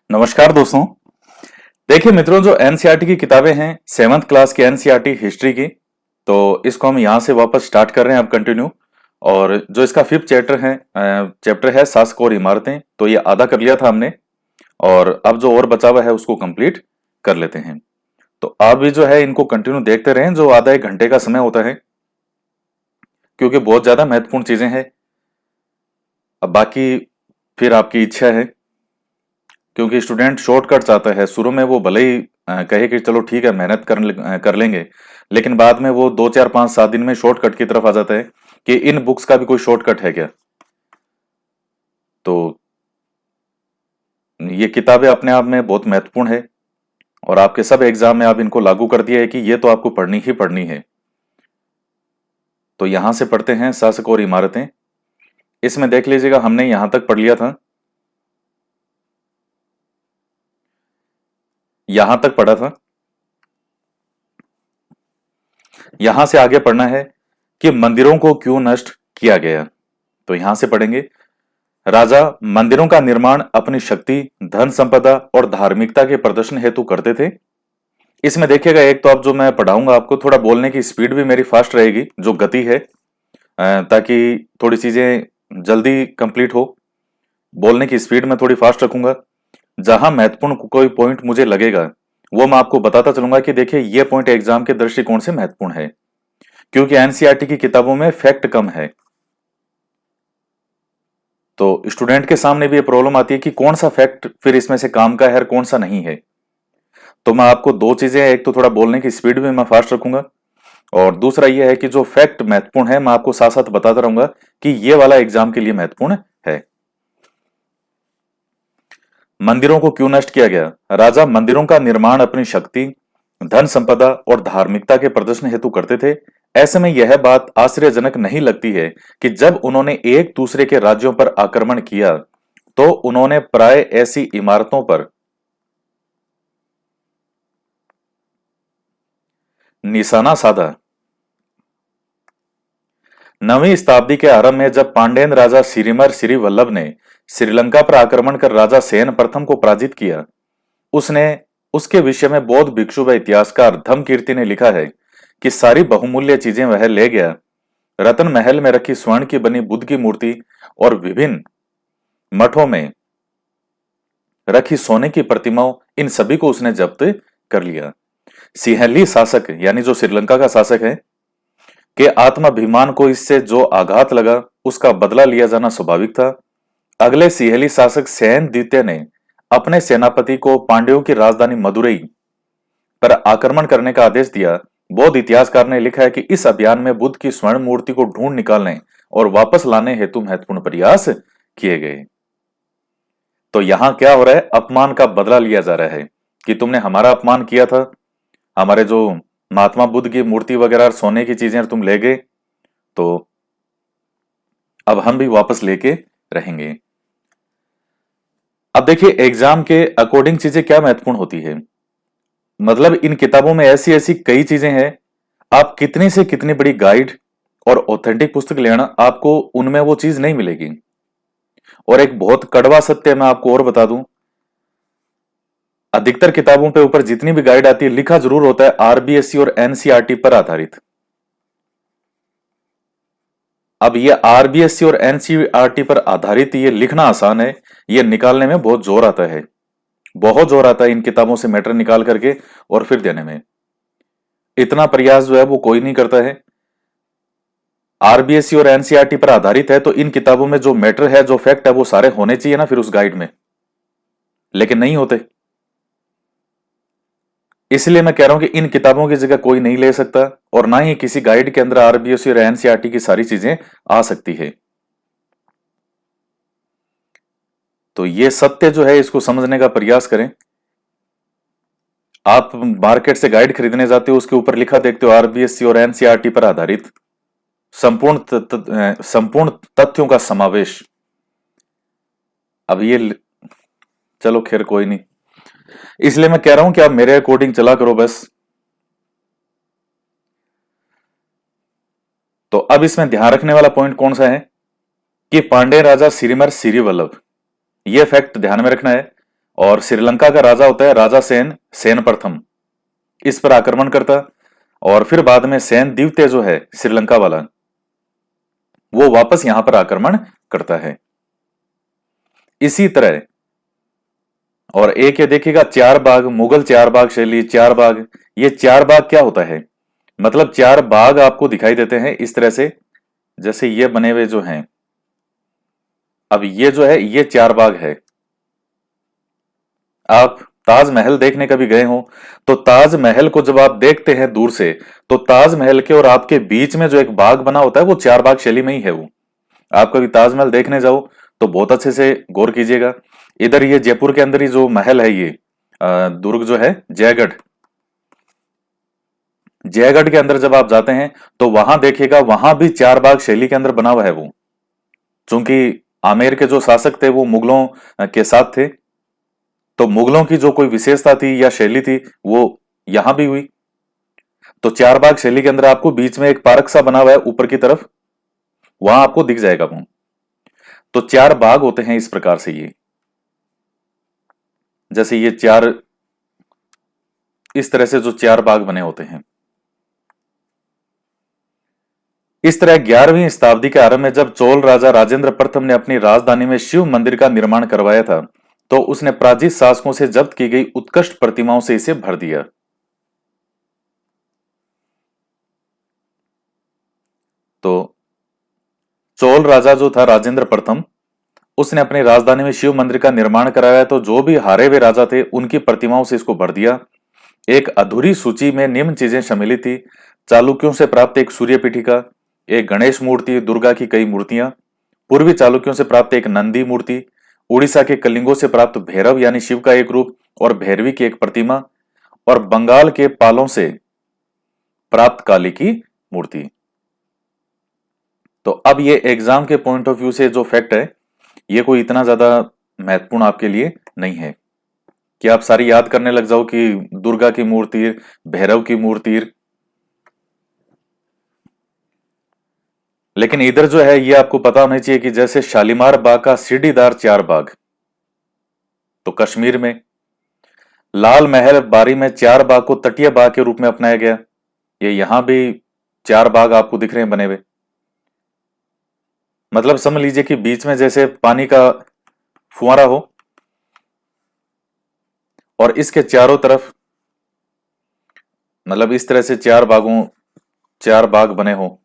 नमस्कार दोस्तों। देखिए मित्रों, जो एनसीईआरटी की किताबें हैं, सेवन्थ क्लास की एनसीईआरटी हिस्ट्री की, तो इसको हम यहाँ से वापस स्टार्ट कर रहे हैं अब कंटिन्यू। और जो इसका फिफ्थ चैप्टर है शासक और इमारतें, तो ये आधा कर लिया था हमने। और अब जो और बचा हुआ है उसको कंप्लीट कर लेते हैं। तो आप भी जो है इनको कंटिन्यू देखते रहें, जो आधा एक घंटे का समय होता है, क्योंकि बहुत ज्यादा महत्वपूर्ण चीजें हैं। अब बाकी फिर आपकी इच्छा है, क्योंकि स्टूडेंट शॉर्टकट चाहता है। शुरू में वो भले ही कहे कि चलो ठीक है मेहनत कर लेंगे, लेकिन बाद में वो 2 4 5 7 दिन में शॉर्टकट की तरफ आ जाता है कि इन बुक्स का भी कोई शॉर्टकट है क्या। तो ये किताबें अपने आप में बहुत महत्वपूर्ण है, और आपके सब एग्जाम में आप इनको लागू कर दिया है कि ये तो आपको पढ़नी ही पढ़नी है। तो यहां से पढ़ते हैं शासक और इमारतें। इसमें देख लीजिएगा, हमने यहां तक पढ़ लिया था, यहां तक पढ़ा था। यहां से आगे पढ़ना है कि मंदिरों को क्यों नष्ट किया गया। तो यहां से पढ़ेंगे, राजा मंदिरों का निर्माण अपनी शक्ति, धन संपदा और धार्मिकता के प्रदर्शन हेतु करते थे। इसमें देखिएगा, एक तो अब जो मैं पढ़ाऊंगा आपको, थोड़ा बोलने की स्पीड भी मेरी फास्ट रहेगी, जो गति है, ताकि थोड़ी चीजें जल्दी कंप्लीट हो। बोलने की स्पीड में थोड़ी फास्ट रखूंगा। जहां महत्वपूर्ण कोई पॉइंट मुझे लगेगा, वो मैं आपको बताता चलूंगा कि देखिए ये पॉइंट एग्जाम के दृष्टिकोण से महत्वपूर्ण है, क्योंकि एनसीईआरटी की किताबों में फैक्ट कम है। तो स्टूडेंट के सामने भी ये प्रॉब्लम आती है कि कौन सा फैक्ट फिर इसमें से काम का है और कौन सा नहीं है। तो मैं आपको दो चीजें, एक तो थोड़ा बोलने की स्पीड भी मैं फास्ट रखूंगा, और दूसरा ये है कि जो फैक्ट महत्वपूर्ण है मैं आपको साथ साथ बताता रहूंगा कि ये वाला एग्जाम के लिए महत्वपूर्ण है। मंदिरों को क्यों नष्ट किया गया। राजा मंदिरों का निर्माण अपनी शक्ति, धन संपदा और धार्मिकता के प्रदर्शन हेतु करते थे। ऐसे में यह बात आश्चर्यजनक नहीं लगती है कि जब उन्होंने एक दूसरे के राज्यों पर आक्रमण किया, तो उन्होंने प्राय ऐसी इमारतों पर निशाना साधा। 9वीं शताब्दी के आरंभ में जब पांड्यन राजा सिरिमर सिरिवल्लभ ने श्रीलंका पर आक्रमण कर राजा सेन प्रथम को पराजित किया, उसने उसके विषय में बौद्ध भिक्षु व इतिहासकार धम्मकीर्ति ने लिखा है कि सारी बहुमूल्य चीजें वह ले गया। रतन महल में रखी स्वर्ण की बनी बुद्ध की मूर्ति और विभिन्न मठों में रखी सोने की प्रतिमाओं, इन सभी को उसने जब्त कर लिया। सिंहली शासक, यानी जो श्रीलंका का शासक है, के आत्माभिमान को इससे जो आघात लगा, उसका बदला लिया जाना स्वाभाविक था। अगले सिंहली शासक सेन द्वितीय ने अपने सेनापति को पांड्यों की राजधानी मदुरई पर आक्रमण करने का आदेश दिया। बौद्ध इतिहासकार ने लिखा है कि इस अभियान में बुद्ध की स्वर्ण मूर्ति को ढूंढ निकालने और वापस लाने हेतु महत्वपूर्ण प्रयास किए गए। तो यहां क्या हो रहा है, अपमान का बदला लिया जा रहा है कि तुमने हमारा अपमान किया था, हमारे जो महात्मा बुद्ध की मूर्ति वगैरह सोने की चीजें तुम ले गए, तो अब हम भी वापस लेके रहेंगे। अब देखिए एग्जाम के अकॉर्डिंग चीजें क्या महत्वपूर्ण होती है। मतलब इन किताबों में ऐसी ऐसी कई चीजें हैं, आप कितनी से कितनी बड़ी गाइड और ऑथेंटिक पुस्तक लेना, आपको उनमें वो चीज नहीं मिलेगी। और एक बहुत कड़वा सत्य मैं आपको और बता दूं, अधिकतर किताबों पे ऊपर जितनी भी गाइड आती है, लिखा जरूर होता है आरबीएससी और एनसीईआरटी पर आधारित। अब ये आरबीएससी और एनसीईआरटी पर आधारित ये लिखना आसान है, ये निकालने में बहुत जोर आता है। बहुत जोर आता है इन किताबों से मैटर निकाल करके और फिर देने में। इतना प्रयास जो है वो कोई नहीं करता है। आरबीएससी और एनसीईआरटी पर आधारित है, तो इन किताबों में जो मैटर है, जो फैक्ट है, वो सारे होने चाहिए ना फिर उस गाइड में, लेकिन नहीं होते। इसलिए मैं कह रहा हूं कि इन किताबों की जगह कोई नहीं ले सकता, और ना ही किसी गाइड के अंदर आरबीएससी और एनसीईआरटी की सारी चीजें आ सकती है। तो ये सत्य जो है, इसको समझने का प्रयास करें। आप मार्केट से गाइड खरीदने जाते हो, उसके ऊपर लिखा देखते हो आरबीएससी और एनसीईआरटी पर आधारित संपूर्ण तथ्यों का समावेश। अब ये चलो खैर कोई नहीं, इसलिए मैं कह रहा हूं कि आप मेरे अकॉर्डिंग चला करो बस। तो अब इसमें ध्यान रखने वाला पॉइंट कौन सा है कि पांड्य राजा सिरिमर सिरिवल्लभ, यह फैक्ट ध्यान में रखना है। और श्रीलंका का राजा होता है राजा सेन, सेन प्रथम, इस पर आक्रमण करता। और फिर बाद में सेन द्वितीय जो है श्रीलंका वाला, वो वापस यहां पर आक्रमण करता है। इसी तरह और एक ये देखिएगा चार बाग, मुगल चार बाग शैली, चार बाग, ये चार बाग क्या होता है? मतलब चार बाग आपको दिखाई देते हैं इस तरह से, जैसे ये बने हुए जो हैं। अब ये जो है ये चार बाग है। आप ताजमहल देखने कभी गए हो तो ताजमहल को जब आप देखते हैं दूर से, तो ताजमहल के और आपके बीच में जो एक बाग बना होता है वो चार बाग शैली में ही है वो। आप कभी ताजमहल देखने जाओ तो बहुत अच्छे से गौर कीजिएगा। इधर ये जयपुर के अंदर ही जो महल है ये दुर्ग जो है जयगढ़, जयगढ़ के अंदर जब आप जाते हैं तो वहां देखिएगा, वहां भी चार बाग शैली के अंदर बना हुआ है वो। चूंकि आमेर के जो शासक थे वो मुगलों के साथ थे, तो मुगलों की जो कोई विशेषता थी या शैली थी वो यहां भी हुई। तो चार बाग शैली के अंदर आपको बीच में एक पार्क सा बना हुआ है ऊपर की तरफ, वहां आपको दिख जाएगा वो। तो चार बाग होते हैं इस प्रकार से ये, जैसे ये चार, इस तरह से जो चार बाग बने होते हैं। इस तरह 11वीं शताब्दी के आरंभ में जब चोल राजा राजेंद्र प्रथम ने अपनी राजधानी में शिव मंदिर का निर्माण करवाया था, तो उसने प्राचीन शासकों से जब्त की गई उत्कृष्ट प्रतिमाओं से इसे भर दिया। तो चोल राजा जो था राजेंद्र प्रथम, उसने अपनी राजधानी में शिव मंदिर का निर्माण कराया, तो जो भी हारे हुए राजा थे उनकी प्रतिमाओं से इसको भर दिया। एक अधूरी सूची में निम्न चीजें सम्मिलित थी: चालुक्यों से प्राप्त एक सूर्य पीठिका, एक गणेश मूर्ति, दुर्गा की कई मूर्तियां, पूर्वी चालुक्यों से प्राप्त एक नंदी मूर्ति, उड़ीसा के कलिंगों से प्राप्त भैरव यानी शिव का एक रूप और भैरवी की एक प्रतिमा, और बंगाल के पालों से प्राप्त काली की मूर्ति। तो अब ये एग्जाम के पॉइंट ऑफ व्यू से जो फैक्ट है, ये कोई इतना ज्यादा महत्वपूर्ण आपके लिए नहीं है कि आप सारी याद करने लग जाओ कि दुर्गा की मूर्ति, भैरव की मूर्ति। लेकिन इधर जो है ये आपको पता होना चाहिए कि जैसे शालीमार बाग का सीढ़ीदार चार बाग, तो कश्मीर में लाल महल बारी में चार बाग को तटीय बाग के रूप में अपनाया गया। ये यहां भी चार बाग आपको दिख रहे हैं बने हुए। मतलब समझ लीजिए कि बीच में जैसे पानी का फुहारा हो और इसके चारों तरफ, मतलब इस तरह से चार बाग बने हो,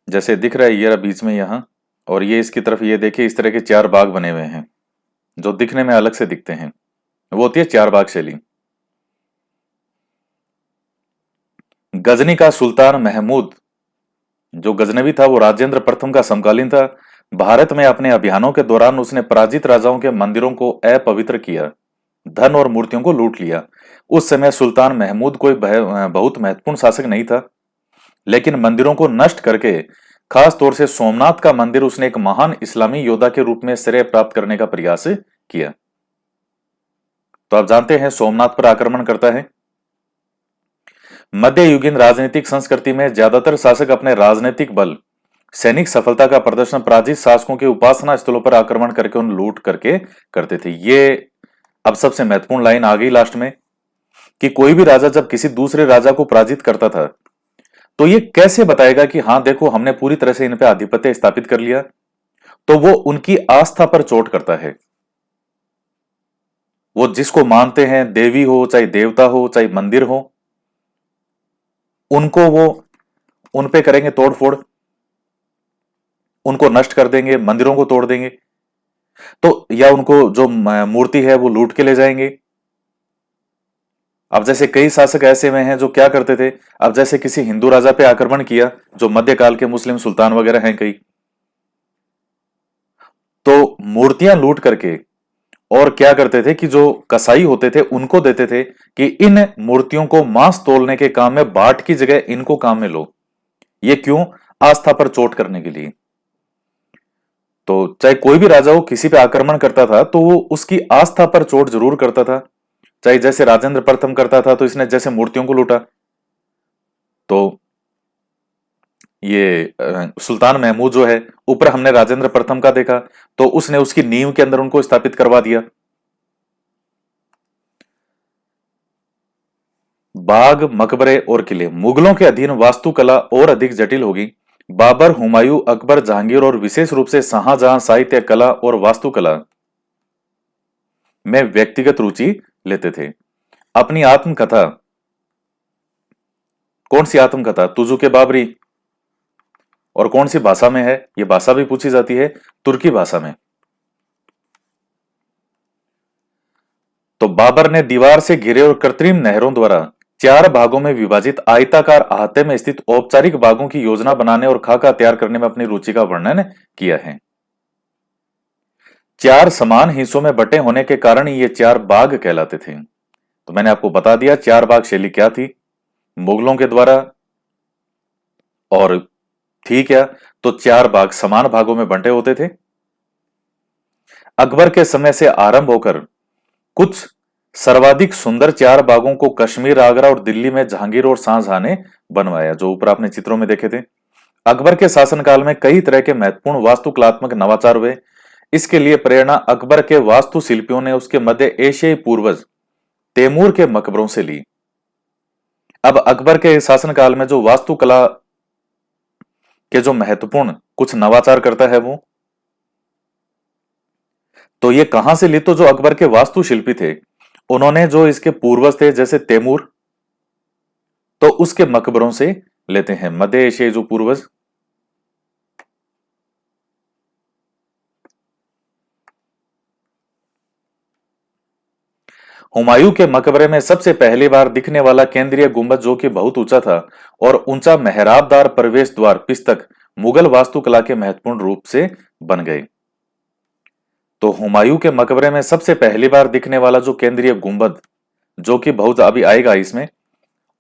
जैसे दिख रहा है ये रहा बीच में यहां, और ये इसकी तरफ ये देखिए इस तरह के चार बाग बने हुए हैं जो दिखने में अलग से दिखते हैं, वो होती है चार बाग शैली। गजनी का सुल्तान महमूद जो गजनवी था वो राजेंद्र प्रथम का समकालीन था। भारत में अपने अभियानों के दौरान उसने पराजित राजाओं के मंदिरों को अपवित्र किया, धन और मूर्तियों को लूट लिया। उस समय सुल्तान महमूद कोई बहुत महत्वपूर्ण शासक नहीं था, लेकिन मंदिरों को नष्ट करके, खास तौर से सोमनाथ का मंदिर, उसने एक महान इस्लामी योद्धा के रूप में श्रेय प्राप्त करने का प्रयास किया। तो आप जानते हैं सोमनाथ पर आक्रमण करता है। मध्ययुगीन राजनीतिक संस्कृति में ज्यादातर शासक अपने राजनीतिक बल, सैनिक सफलता का प्रदर्शन पराजित शासकों के उपासना स्थलों पर आक्रमण करके उन लूट करके करते थे। ये अब सबसे महत्वपूर्ण लाइन आ गई लास्ट में, कि कोई भी राजा जब किसी दूसरे राजा को पराजित करता था तो ये कैसे बताएगा कि हाँ देखो हमने पूरी तरह से इन पे आधिपत्य स्थापित कर लिया, तो वो उनकी आस्था पर चोट करता है। वो जिसको मानते हैं, देवी हो चाहे देवता हो चाहे मंदिर हो, उनको वो उन पे करेंगे तोड़फोड़, उनको नष्ट कर देंगे, मंदिरों को तोड़ देंगे, तो या उनको जो मूर्ति है वो लूट के ले जाएंगे। अब जैसे कई शासक ऐसे में हैं जो क्या करते थे, अब जैसे किसी हिंदू राजा पे आक्रमण किया, जो मध्यकाल के मुस्लिम सुल्तान वगैरह हैं कई, तो मूर्तियां लूट करके और क्या करते थे कि जो कसाई होते थे उनको देते थे कि इन मूर्तियों को मांस तोलने के काम में, बाट की जगह इनको काम में लो। ये क्यों? आस्था पर चोट करने के लिए। तो चाहे कोई भी राजा हो किसी पे आक्रमण करता था तो वो उसकी आस्था पर चोट जरूर करता था। चाहे जैसे राजेंद्र प्रथम करता था तो इसने जैसे मूर्तियों को लूटा, तो ये सुल्तान महमूद जो है, ऊपर हमने राजेंद्र प्रथम का देखा, तो उसने उसकी नींव के अंदर उनको स्थापित करवा दिया। बाग, मकबरे और किले, मुगलों के अधीन वास्तुकला और अधिक जटिल होगी। बाबर, हुमायूं, अकबर, जहांगीर और विशेष रूप से शाहजहां साहित्य, कला और वास्तुकला में व्यक्तिगत रुचि लेते थे। अपनी आत्मकथा, कौन सी आत्मकथा? तुजु के बाबरी। और कौन सी भाषा में है? यह भाषा भी पूछी जाती है, तुर्की भाषा में। तो बाबर ने दीवार से घिरे और कृत्रिम नहरों द्वारा 4 भागों में विभाजित आयताकार अहाते में स्थित औपचारिक बागों की योजना बनाने और खाका तैयार करने में अपनी रुचि का वर्णन किया है। 4 समान हिस्सों में बटे होने के कारण ये 4 बाग कहलाते थे। तो मैंने आपको बता दिया 4 बाग शैली क्या थी मुगलों के द्वारा, और थी क्या? तो 4 बाग समान भागों में बंटे होते थे। अकबर के समय से आरंभ होकर कुछ सर्वाधिक सुंदर 4 बागों को कश्मीर, आगरा और दिल्ली में जहांगीर और शाहजहां ने बनवाया, जो ऊपर आपने चित्रों में देखे थे। अकबर के शासनकाल में कई तरह के महत्वपूर्ण वास्तुकलात्मक नवाचार हुए। इसके लिए प्रेरणा अकबर के वास्तुशिल्पियों ने उसके मध्य एशियाई पूर्वज तैमूर के मकबरों से ली। अब अकबर के शासनकाल में जो वास्तुकला के जो महत्वपूर्ण कुछ नवाचार करता है वो, तो ये कहां से ली? तो जो अकबर के वास्तुशिल्पी थे उन्होंने जो इसके पूर्वज थे जैसे तैमूर, तो उसके मकबरों से लेते हैं, मध्य एशियाई जो पूर्वज। हुमायूं के मकबरे में सबसे पहली बार दिखने वाला केंद्रीय गुंबद, जो कि बहुत ऊंचा था, और ऊंचा मेहराबदार प्रवेश द्वार पिस्तक मुगल वास्तुकला के महत्वपूर्ण रूप से बन गए। तो हुमायूं के मकबरे में सबसे पहली बार दिखने वाला जो केंद्रीय गुंबद, जो कि बहुत अभी आएगा इसमें,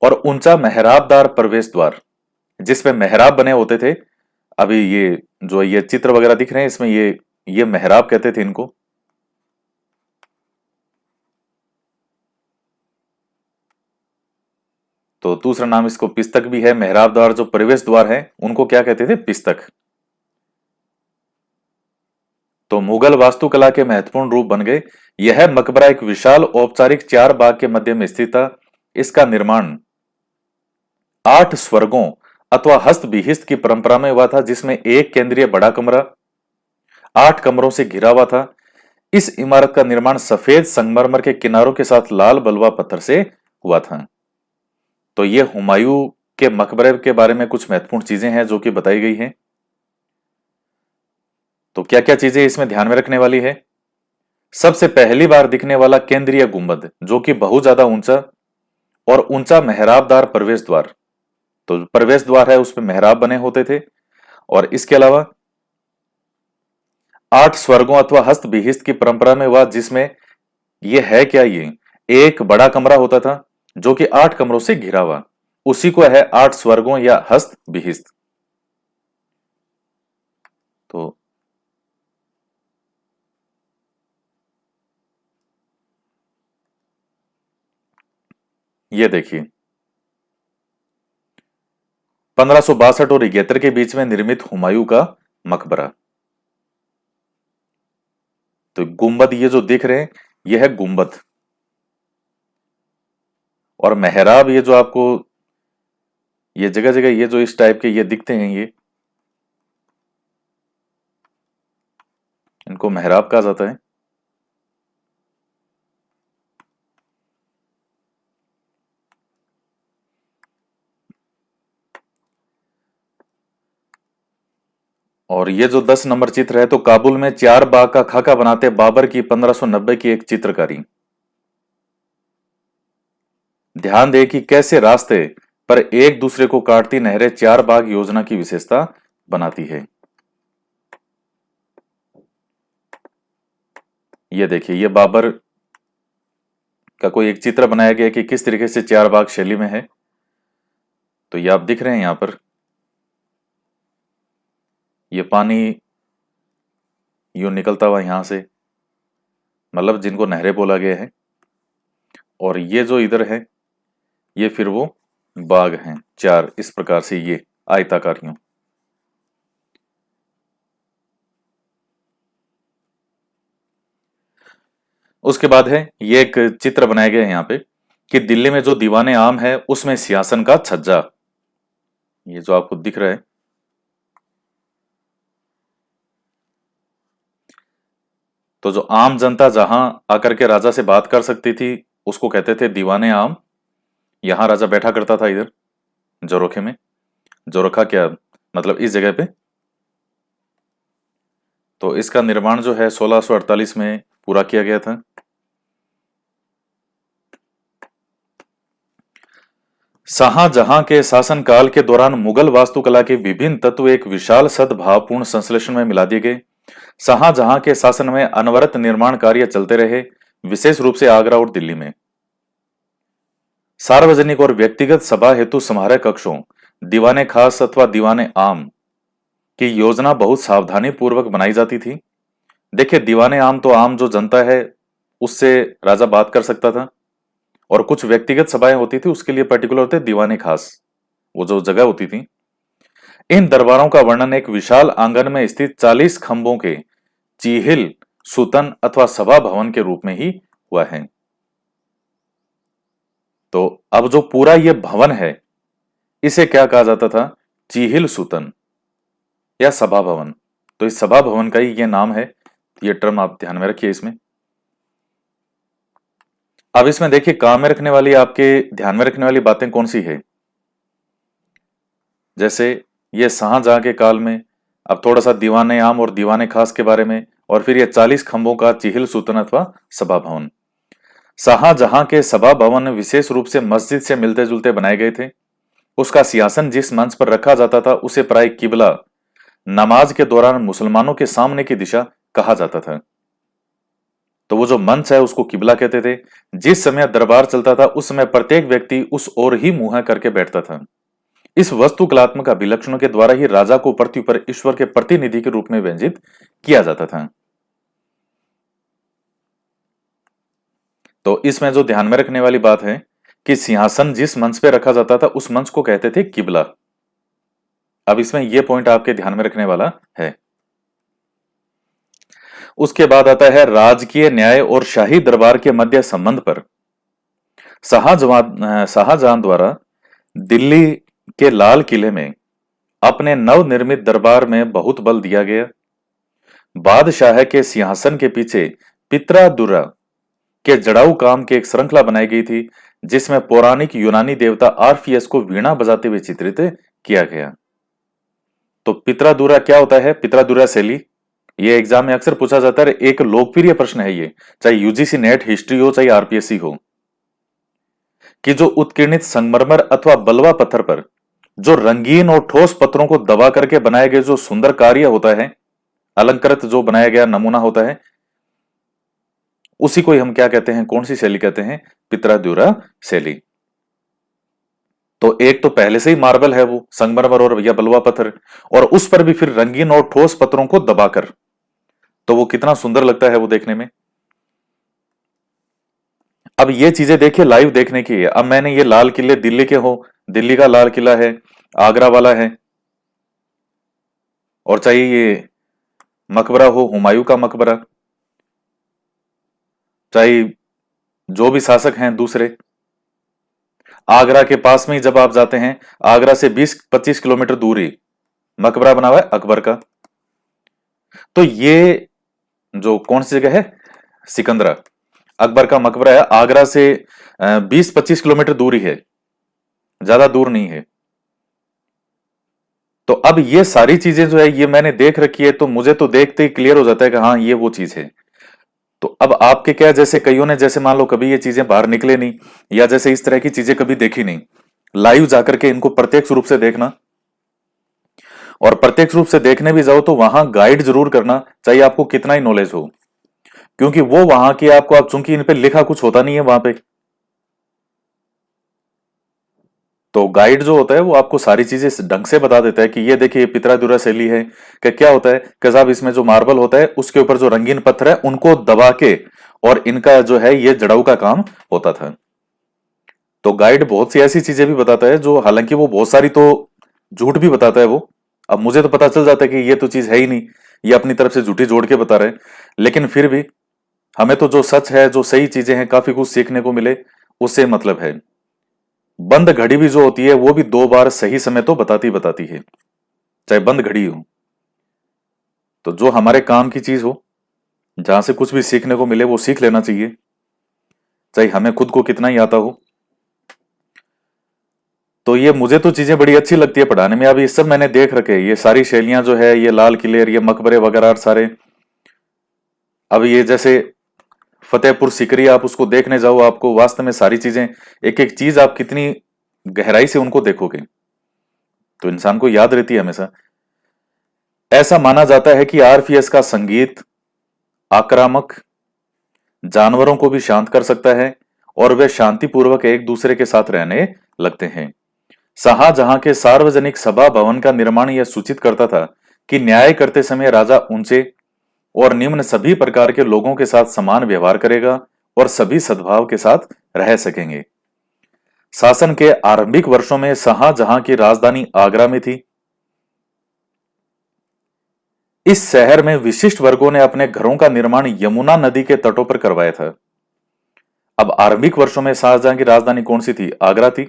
और ऊंचा मेहराबदार प्रवेश द्वार जिसमें मेहराब बने होते थे। अभी ये जो ये चित्र वगैरह दिख रहे हैं इसमें, ये मेहराब कहते थे इनको। तो दूसरा नाम इसको पिस्तक भी है। मेहराब द्वार जो प्रवेश द्वार है उनको क्या कहते थे? पिस्तक। तो मुगल वास्तुकला के महत्वपूर्ण रूप बन गए। यह मकबरा एक विशाल औपचारिक 4 बाग के मध्य में स्थित था। इसका निर्माण 8 स्वर्गों अथवा हस्त विहिस्त की परंपरा में हुआ था, जिसमें एक केंद्रीय बड़ा कमरा 8 कमरों से घिरा हुआ था। इस इमारत का निर्माण सफेद संगमरमर के किनारों के साथ लाल बलुआ पत्थर से हुआ था। तो ये हुमायूं के मकबरे के बारे में कुछ महत्वपूर्ण चीजें हैं जो कि बताई गई हैं। तो क्या क्या चीजें इसमें ध्यान में रखने वाली है? सबसे पहली बार दिखने वाला केंद्रीय गुंबद, जो कि बहुत ज्यादा ऊंचा, और ऊंचा मेहराबदार प्रवेश द्वार। तो प्रवेश द्वार है उसमें मेहराब बने होते थे। और इसके अलावा 8 स्वर्गों अथवा हस्त विहिस्त की परंपरा में हुआ, जिसमें यह है क्या? ये एक बड़ा कमरा होता था जो कि 8 कमरों से घिरा हुआ, उसी को है 8 स्वर्गों या हस्त विहिस्त। तो ये देखिए 1562 और 71 के बीच में निर्मित हुमायूं का मकबरा। तो गुंबद ये जो दिख रहे हैं यह है गुंबद, और मेहराब ये जो आपको ये जगह जगह ये जो इस टाइप के ये दिखते हैं, ये इनको मेहराब कहा जाता है। और ये जो 10 नंबर चित्र है, तो काबुल में 4 बाग का खाका बनाते बाबर की 1590 की एक चित्रकारी। ध्यान दें कि कैसे रास्ते पर एक दूसरे को काटती नहरें 4 बाग योजना की विशेषता बनाती है। ये देखिए ये बाबर का कोई एक चित्र बनाया गया कि किस तरीके से 4 बाग शैली में है। तो ये आप दिख रहे हैं यहां पर, ये पानी यूं निकलता हुआ यहां से, मतलब जिनको नहरें बोला गया है। और ये जो इधर है ये फिर वो बाग हैं 4, इस प्रकार से ये आयताकार यूं। उसके बाद है ये एक चित्र बनाया गया है यहाँ पे कि दिल्ली में जो दीवाने आम है उसमें सिंहासन का छज्जा, ये जो आपको दिख रहा है। तो जो आम जनता जहां आकर के राजा से बात कर सकती थी उसको कहते थे दीवाने आम। यहां राजा बैठा करता था, इधर जोरखे में। जोरखा क्या मतलब, इस जगह पे। तो इसका निर्माण जो है 1648 में पूरा किया गया था। शाहजहां के शासनकाल के दौरान मुगल वास्तुकला के विभिन्न तत्व एक विशाल सद्भावपूर्ण संश्लेषण में मिला दिए गए। शाहजहां के शासन में अनवरत निर्माण कार्य चलते रहे, विशेष रूप से आगरा और दिल्ली में। सार्वजनिक और व्यक्तिगत सभा हेतु समारोह कक्षों, दीवाने खास अथवा दीवाने आम की योजना बहुत सावधानी पूर्वक बनाई जाती थी। देखिए, दीवाने आम तो आम जो जनता है उससे राजा बात कर सकता था, और कुछ व्यक्तिगत सभाएं होती थी उसके लिए पर्टिकुलर होते दीवाने खास, वो जो जगह होती थी। इन दरबारों का वर्णन एक विशाल आंगन में स्थित 40 खंभों के चीहिल सुतन अथवा सभा भवन के रूप में ही हुआ है। तो अब जो पूरा ये भवन है इसे क्या कहा जाता था? चीहिल सुतन या सभा भवन। तो इस सभा भवन का ही ये नाम है, ये टर्म आप ध्यान में रखिए इसमें। अब इसमें देखिए काम में रखने वाली, आपके ध्यान में रखने वाली बातें कौन सी है। जैसे ये शाहजहां के काल में, अब थोड़ा सा दीवाने आम और दीवाने खास के बारे में, और फिर ये 40 खंभों का चिहिल सुतन अथवा सभा भवन। शाहजहां के सभा भवन विशेष रूप से मस्जिद से मिलते जुलते बनाए गए थे। उसका सिंहासन जिस मंच पर रखा जाता था उसे प्राय किबला, नमाज के दौरान मुसलमानों के सामने की दिशा कहा जाता था। तो वो जो मंच है उसको किबला कहते थे। जिस समय दरबार चलता था उस समय प्रत्येक व्यक्ति उस ओर ही मुंह करके बैठता था। इस वस्तुकलात्मक अभिलक्षणों के द्वारा ही राजा को पृथ्वी पर ईश्वर के प्रतिनिधि के रूप में व्यंजित किया जाता था। तो इसमें जो ध्यान में रखने वाली बात है कि सिंहासन जिस मंच पे रखा जाता था उस मंच को कहते थे किबला। अब इसमें यह पॉइंट आपके ध्यान में रखने वाला है। उसके बाद आता है राजकीय न्याय और शाही दरबार के मध्य संबंध पर। शाहजहां द्वारा दिल्ली के लाल किले में अपने नवनिर्मित दरबार में बहुत बल दिया गया। बादशाह के सिंहासन के पीछे पित्रादुरा के जड़ाऊ काम की एक श्रृंखला बनाई गई थी, जिसमें पौराणिक यूनानी देवता आर्फियस को वीणा बजाते हुए चित्रित किया गया। तो पित्रादुरा क्या होता है? पित्रादुरा शैली, ये एग्जाम में अक्सर पूछा जाता है, एक लोकप्रिय प्रश्न है ये, चाहे यूजीसी नेट हिस्ट्री हो चाहे आरपीएससी हो, कि जो उत्कीर्णित संगमरमर अथवा बलवा पत्थर पर जो रंगीन और ठोस पत्थरों को दबा करके बनाए गए जो सुंदर कार्य होता है, अलंकृत जो बनाया गया नमूना होता है, उसी को हम क्या कहते हैं, कौन सी शैली कहते हैं? पित्रादुरा शैली। तो एक तो पहले से ही मार्बल है वो संगमरमर और या बलवा पत्थर, और उस पर भी फिर रंगीन और ठोस पत्थरों को दबाकर, तो वो कितना सुंदर लगता है वो देखने में। अब ये चीजें देखिए लाइव देखने की है। अब मैंने ये लाल किले दिल्ली के हो, दिल्ली का लाल किला है, आगरा वाला है, और चाहे ये मकबरा हो हुमायूं का मकबरा, चाहे जो भी शासक हैं दूसरे, आगरा के पास में ही जब आप जाते हैं, आगरा से 20-25 किलोमीटर दूरी मकबरा बना हुआ है अकबर का। तो ये जो कौन सी जगह है? सिकंदरा, अकबर का मकबरा है, आगरा से 20-25 किलोमीटर दूरी है, ज्यादा दूर नहीं है। तो अब ये सारी चीजें जो है ये मैंने देख रखी है, तो मुझे तो देखते ही क्लियर हो जाता है कि हाँ ये वो चीज है। तो अब आपके क्या, जैसे कईयों ने जैसे मान लो कभी ये चीजें बाहर निकले नहीं, या जैसे इस तरह की चीजें कभी देखी नहीं, लाइव जाकर के इनको प्रत्यक्ष रूप से देखना, और प्रत्यक्ष रूप से देखने भी जाओ तो वहां गाइड जरूर करना, चाहे आपको कितना ही नॉलेज हो, क्योंकि वो वहां की आपको, आप चूंकि इन पे लिखा कुछ होता नहीं है वहां पे, तो गाइड जो होता है वो आपको सारी चीजें ढंग से बता देता है कि ये देखिए पित्रादुरा शैली है। कि क्या होता है कि साहब इसमें जो मार्बल होता है उसके ऊपर जो रंगीन पत्थर है उनको दबा के, और इनका जो है ये जड़ाऊ का काम होता था। तो गाइड बहुत सी ऐसी चीजें भी बताता है जो, हालांकि वो बहुत सारी तो झूठ भी बताता है वो। अब मुझे तो पता चल जाता है कि ये तो चीज है ही नहीं, ये अपनी तरफ से झूठी जोड़ के बता रहे हैं, लेकिन फिर भी हमें तो जो सच है, जो सही चीजें हैं, काफी कुछ सीखने को मिले, उससे मतलब है। बंद घड़ी भी जो होती है वो भी 2 बार सही समय तो बताती बताती है, चाहे बंद घड़ी हो। तो जो हमारे काम की चीज हो, जहां से कुछ भी सीखने को मिले, वो सीख लेना चाहिए, चाहे हमें खुद को कितना ही आता हो। तो ये मुझे तो चीजें बड़ी अच्छी लगती है पढ़ाने में। अभी ये सब मैंने देख रखे हैं, ये सारी शैलियां जो है, ये लाल किले और ये मकबरे वगैरह सारे। अब ये जैसे फतेहपुर सीकरी, आप उसको देखने जाओ, आपको वास्तव में सारी चीजें, एक एक चीज आप कितनी गहराई से उनको देखोगे तो इंसान को याद रहती है हमेशा। ऐसा माना जाता है कि आरपीएस का संगीत आक्रामक, जानवरों को भी शांत कर सकता है, और वे शांतिपूर्वक एक दूसरे के साथ रहने लगते हैं। शाहजहां के सार्वजनिक सभा भवन का निर्माण यह सूचित करता था कि न्याय करते समय राजा ऊंचे और निम्न सभी प्रकार के लोगों के साथ समान व्यवहार करेगा और सभी सद्भाव के साथ रह सकेंगे। शासन के आरंभिक वर्षों में शाहजहां की राजधानी आगरा में थी। इस शहर में विशिष्ट वर्गों ने अपने घरों का निर्माण यमुना नदी के तटों पर करवाया था। अब आरंभिक वर्षों में शाहजहां की राजधानी कौन सी थी? आगरा थी।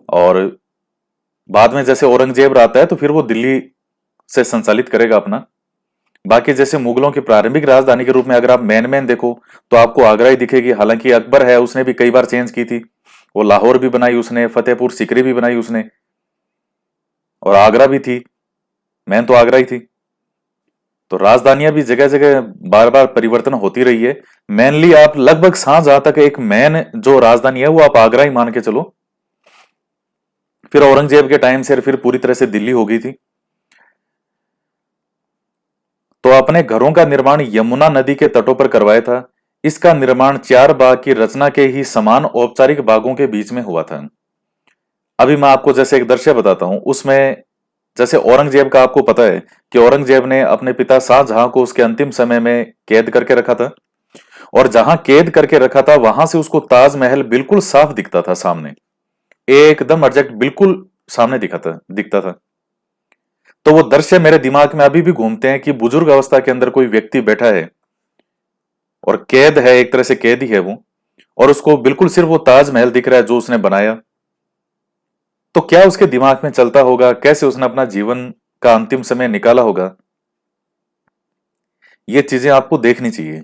और बाद में जैसे औरंगजेब आता है तो फिर वो दिल्ली से संचालित करेगा अपना। बाकी जैसे मुगलों की प्रारंभिक राजधानी के रूप में अगर आप मैन मैन देखो तो आपको आगरा ही दिखेगी। हालांकि अकबर है, उसने भी कई बार चेंज की थी, वो लाहौर भी बनाई उसने, फतेहपुर सीकरी भी बनाई उसने, और आगरा भी थी। मैन तो आगरा ही थी। तो राजधानियां भी जगह जगह बार बार परिवर्तन होती रही है। मेनली आप लगभग शाहजहां तक एक मेन जो राजधानी है वो आप आगरा ही मान के चलो। फिर औरंगजेब के टाइम से फिर पूरी तरह से दिल्ली हो गई थी। तो अपने घरों का निर्माण यमुना नदी के तटों पर करवाया था। इसका निर्माण 4 बाग की रचना के ही समान औपचारिक बागों के बीच में हुआ था। अभी मैं आपको जैसे एक दृश्य बताता हूं, उसमें जैसे औरंगजेब का आपको पता है कि औरंगजेब ने अपने पिता शाहजहां को उसके अंतिम समय में कैद करके रखा था, और जहां कैद करके रखा था वहां से उसको ताजमहल बिल्कुल साफ दिखता था सामने, एकदम एग्जैक्ट बिल्कुल सामने दिखता था। तो वो दृश्य मेरे दिमाग में अभी भी घूमते हैं कि बुजुर्ग अवस्था के अंदर कोई व्यक्ति बैठा है और कैद है, एक तरह से कैद ही है वो, और उसको बिल्कुल सिर्फ वो ताजमहल दिख रहा है जो उसने बनाया। तो क्या उसके दिमाग में चलता होगा, कैसे उसने अपना जीवन का अंतिम समय निकाला होगा, ये चीजें आपको देखनी चाहिए।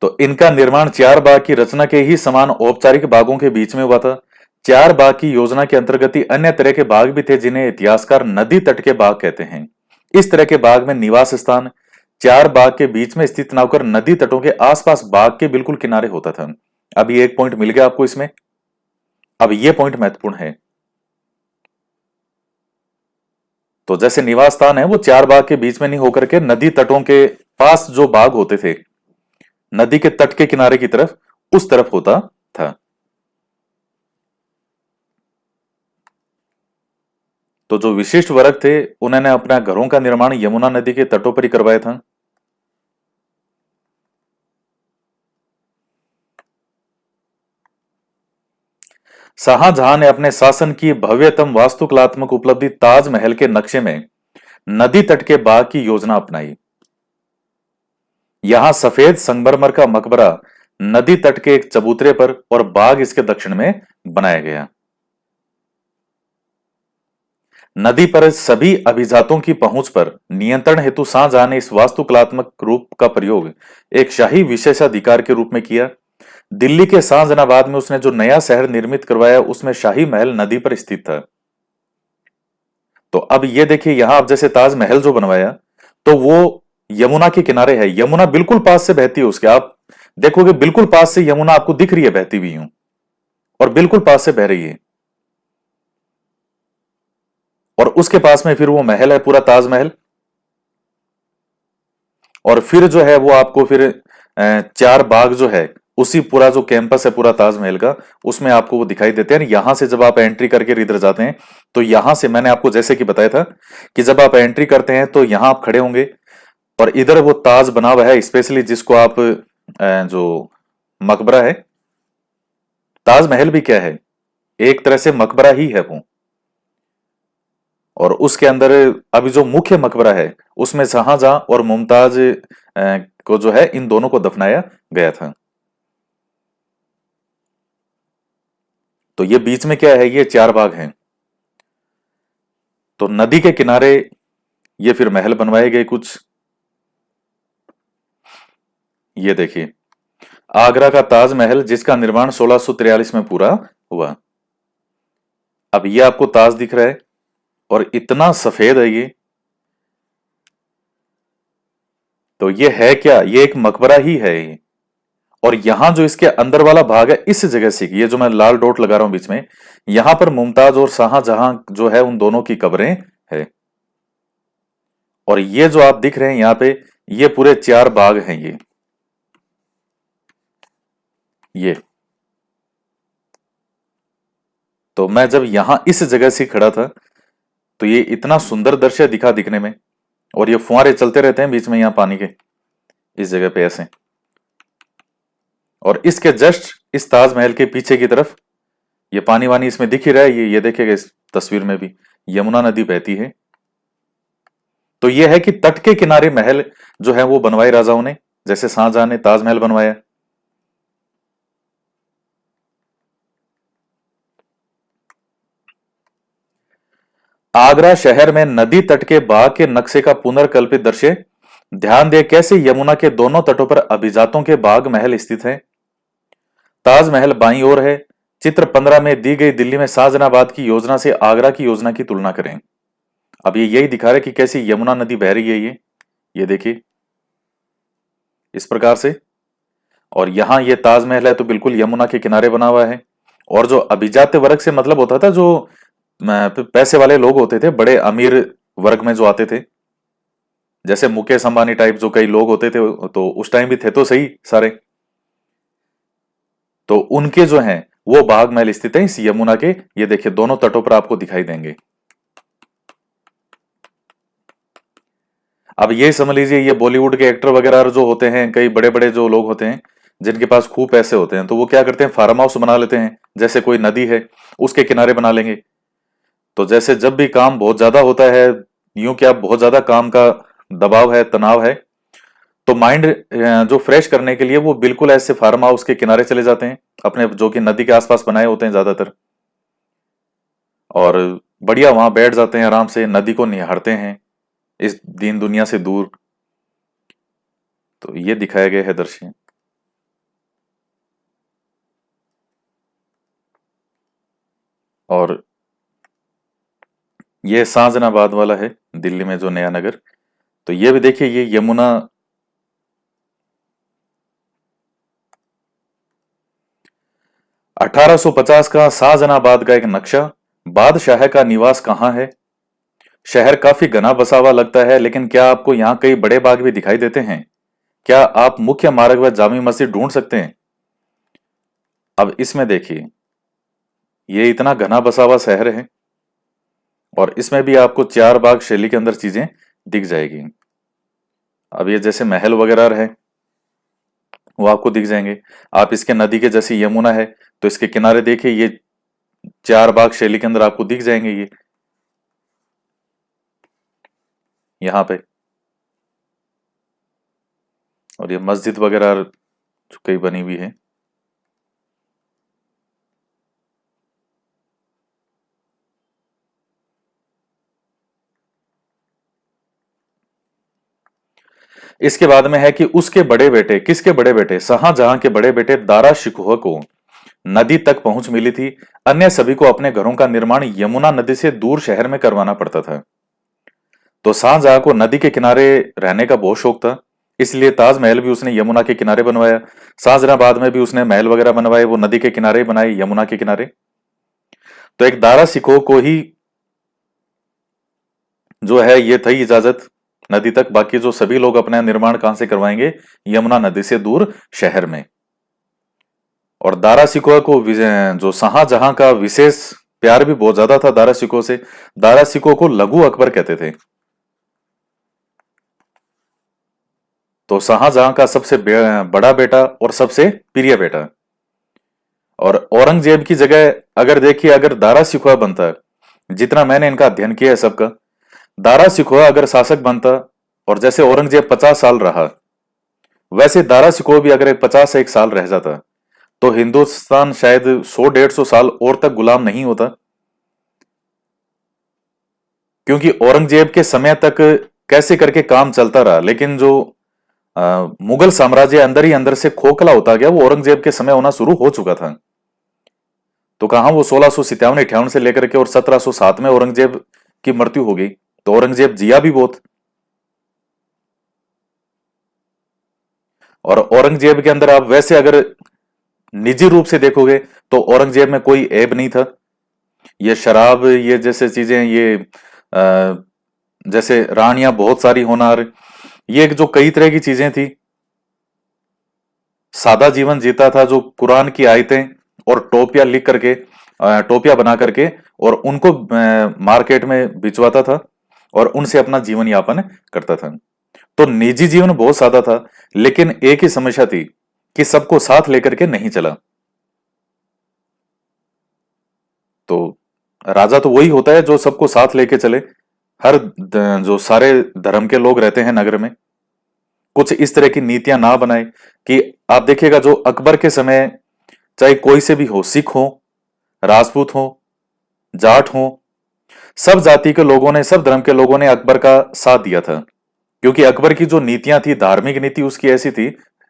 तो इनका निर्माण 4 बाग की रचना के ही समान औपचारिक बागों के बीच में हुआ था। 4 बाग की योजना के अंतर्गत ही अन्य तरह के बाग भी थे जिन्हें इतिहासकार नदी तट के बाग कहते हैं। इस तरह के बाग में निवास स्थान 4 बाग के बीच में स्थित ना होकर नदी तटों के आसपास बाग के बिल्कुल किनारे होता था। अभी एक पॉइंट मिल गया आपको इसमें। अब यह पॉइंट महत्वपूर्ण है। तो जैसे निवास स्थान है वो 4 बाग के बीच में नहीं होकर के नदी तटों के पास जो बाग होते थे, नदी के तट के किनारे की तरफ, उस तरफ होता था। तो जो विशिष्ट वर्ग थे उन्होंने अपना घरों का निर्माण यमुना नदी के तटों पर ही करवाया था। शाहजहां ने अपने शासन की भव्यतम वास्तुकलात्मक उपलब्धि ताजमहल के नक्शे में नदी तट के बाग की योजना अपनाई। यहां सफेद संगमरमर का मकबरा नदी तट के एक चबूतरे पर और बाग इसके दक्षिण में बनाया गया। नदी पर सभी अभिजातों की पहुंच पर नियंत्रण हेतु शाहजहां ने इस वास्तुकलात्मक रूप का प्रयोग एक शाही विशेषाधिकार के रूप में किया। दिल्ली के शाहजहानाबाद में उसने जो नया शहर निर्मित करवाया उसमें शाही महल नदी पर स्थित था। तो अब ये देखिए, यहां आप जैसे ताजमहल जो बनवाया तो वो यमुना के किनारे है, यमुना बिल्कुल पास से बहती है उसके। आप देखोगे बिल्कुल पास से यमुना आपको दिख रही है बहती हुई यूं, और बिल्कुल पास से बह रही है। और उसके पास में फिर वो महल है, पूरा ताजमहल। और फिर जो है वो आपको फिर 4 बाग जो है, उसी पूरा जो कैंपस है पूरा ताजमहल का, उसमें आपको वो दिखाई देते हैं। यहां से जब आप एंट्री करके इधर जाते हैं तो यहां से मैंने आपको जैसे कि बताया था कि जब आप एंट्री करते हैं तो यहां आप खड़े होंगे, और इधर वो ताज बना हुआ है स्पेशली, जिसको आप जो मकबरा है, ताजमहल भी क्या है, एक तरह से मकबरा ही है वो। और उसके अंदर अभी जो मुख्य मकबरा है उसमें शाहजहां और मुमताज को जो है इन दोनों को दफनाया गया था। तो ये बीच में क्या है, ये चार बाग हैं। तो नदी के किनारे ये फिर महल बनवाए गए कुछ। ये देखिए, आगरा का ताजमहल जिसका निर्माण 1643 में पूरा हुआ। अब ये आपको ताज दिख रहा है और इतना सफेद है ये। तो ये है क्या, ये एक मकबरा ही है ये। और यहां जो इसके अंदर वाला भाग है, इस जगह से ये जो मैं लाल डॉट लगा रहा हूं बीच में, यहां पर मुमताज और शाहजहां जो है उन दोनों की कब्रें है। और ये जो आप दिख रहे हैं यहां पे, ये पूरे चार बाग हैं ये। तो मैं जब यहां इस जगह से खड़ा था तो ये इतना सुंदर दृश्य दिखा दिखने में। और ये फुहारे चलते रहते हैं बीच में यहां पानी के, इस जगह पे ऐसे। और इसके जस्ट इस ताजमहल के पीछे की तरफ ये पानी वानी इसमें दिख ही रहा है। ये देखेगा इस तस्वीर में भी यमुना नदी बहती है। तो ये है कि तट के किनारे महल जो है वो बनवाए राजाओं ने, जैसे शाहजहां ने ताजमहल बनवाया। आगरा शहर में नदी तट के बाग के नक्शे का पुनर्कल्पित दृश्य। ध्यान दें कैसे यमुना के दोनों तटों पर अभिजातों के बाग महल स्थित हैं। ताजमहल बाईं ओर है। चित्र 15 में दी गई दिल्ली में शाहजहानाबाद की योजना से आगरा की योजना की तुलना करें। अब ये यही दिखा रहा है कि कैसी यमुना नदी बह रही है ये देखिए इस प्रकार से। और यहां ये ताजमहल है तो बिल्कुल यमुना के किनारे बना हुआ है। और जो अभिजात्य वर्ग से मतलब होता था, जो पैसे वाले लोग होते थे, बड़े अमीर वर्ग में जो आते थे, जैसे मुकेश अंबानी टाइप जो कई लोग होते थे, तो उस टाइम भी थे तो सही सारे। तो उनके जो हैं वो बाग महल स्थित है इस यमुना के, ये देखिए दोनों तटों पर आपको दिखाई देंगे। अब ये समझ लीजिए, ये बॉलीवुड के एक्टर वगैरह जो होते हैं, कई बड़े बड़े जो लोग होते हैं जिनके पास खूब पैसे होते हैं, तो वो क्या करते हैं, फार्म हाउस बना लेते हैं। जैसे कोई नदी है उसके किनारे बना लेंगे। तो जैसे जब भी काम बहुत ज्यादा होता है, यूं क्या बहुत ज्यादा काम का दबाव है, तनाव है, तो माइंड जो फ्रेश करने के लिए वो बिल्कुल ऐसे फार्म हाउस के किनारे चले जाते हैं अपने, जो कि नदी के आसपास बनाए होते हैं ज्यादातर। और बढ़िया वहां बैठ जाते हैं, आराम से नदी को निहारते हैं इस दीन दुनिया से दूर। तो ये दिखाया गया है दृश्य। और ये शाहजहानाबाद वाला है दिल्ली में जो नया नगर। तो ये भी देखिए, ये यमुना 1850 का शाहजहानाबाद का एक नक्शा। बादशाह का निवास कहाँ है। शहर काफी घना बसा हुआ लगता है, लेकिन क्या आपको यहाँ कई बड़े बाग भी दिखाई देते हैं। क्या आप मुख्य मार्ग व जामी मस्जिद ढूंढ सकते हैं। अब इसमें देखिए, ये इतना घना बसा हुआ शहर है और इसमें भी आपको चार बाग शैली के अंदर चीजें दिख जाएगी। अब ये जैसे महल वगैरह है वो आपको दिख जाएंगे। आप इसके नदी के जैसे यमुना है तो इसके किनारे देखिए, ये चार बाग शैली के अंदर आपको दिख जाएंगे ये यहाँ पे। और ये मस्जिद वगैरह जो कई बनी हुई है। इसके बाद में है कि उसके बड़े बेटे, किसके बड़े बेटे, शाहजहां के बड़े बेटे दारा शिकोह को नदी तक पहुंच मिली थी। अन्य सभी को अपने घरों का निर्माण यमुना नदी से दूर शहर में करवाना पड़ता था। तो शाहजहां को नदी के किनारे रहने का बहुत शौक था, इसलिए ताजमहल भी उसने यमुना के किनारे बनवाया। शाहजहानाबाद में भी उसने महल वगैरह बनवाए, वो नदी के किनारे ही बनाए, यमुना के किनारे। तो एक दारा सिकोह को ही जो है ये थी इजाजत नदी तक। बाकी जो सभी लोग अपना निर्माण कहां से करवाएंगे, यमुना नदी से दूर शहर में। और दारा सिकोह को जो शाहजहां का विशेष प्यार भी बहुत ज्यादा था दारा सिकोह से। दारा सिकोह को लघु अकबर कहते थे। तो शाहजहां का सबसे बड़ा बेटा और सबसे प्रिय बेटा। और औरंगजेब की जगह अगर देखिए, अगर दारा सिकोह बनता जितना मैंने इनका अध्ययन किया है सबका, दारा शिकोह अगर शासक बनता और जैसे औरंगजेब 50 साल रहा, वैसे दारा शिकोह भी अगर 50 से 1 साल रह जाता, तो हिंदुस्तान शायद 100-150 साल और तक गुलाम नहीं होता। क्योंकि औरंगजेब के समय तक कैसे करके काम चलता रहा, लेकिन जो मुगल साम्राज्य अंदर ही अंदर से खोखला होता गया, वो औरंगजेब के समय होना शुरू हो चुका था। तो कहां वो 1657-58 से लेकर के और 1707 में औरंगजेब की मृत्यु हो गई, तो औरंगजेब जिया भी बहुत। और औरंगजेब के अंदर आप वैसे अगर निजी रूप से देखोगे, तो औरंगजेब में कोई ऐब नहीं था। ये शराब, ये जैसे चीजें, ये जैसे रानियां बहुत सारी होना, ये जो कई तरह की चीजें थी, सादा जीवन जीता था, जो कुरान की आयतें और टोपियां लिख करके, टोपियां बना करके और उनको मार्केट में भिजवाता था और उनसे अपना जीवन यापन करता था। तो निजी जीवन बहुत सादा था, लेकिन एक ही समस्या थी कि सबको साथ लेकर के नहीं चला। तो राजा तो वही होता है जो सबको साथ लेके चले। जो सारे धर्म के लोग रहते हैं नगर में, कुछ इस तरह की नीतियां ना बनाए कि आप देखिएगा जो अकबर के समय, चाहे कोई से भी हो, सिख हो, राजपूत हो, जाट हो, सब जाति के लोगों ने, सब धर्म के लोगों ने अकबर का साथ दिया था। क्योंकि अकबर की जो नीतियां थी, धार्मिक नीति उसकी ऐसी थी,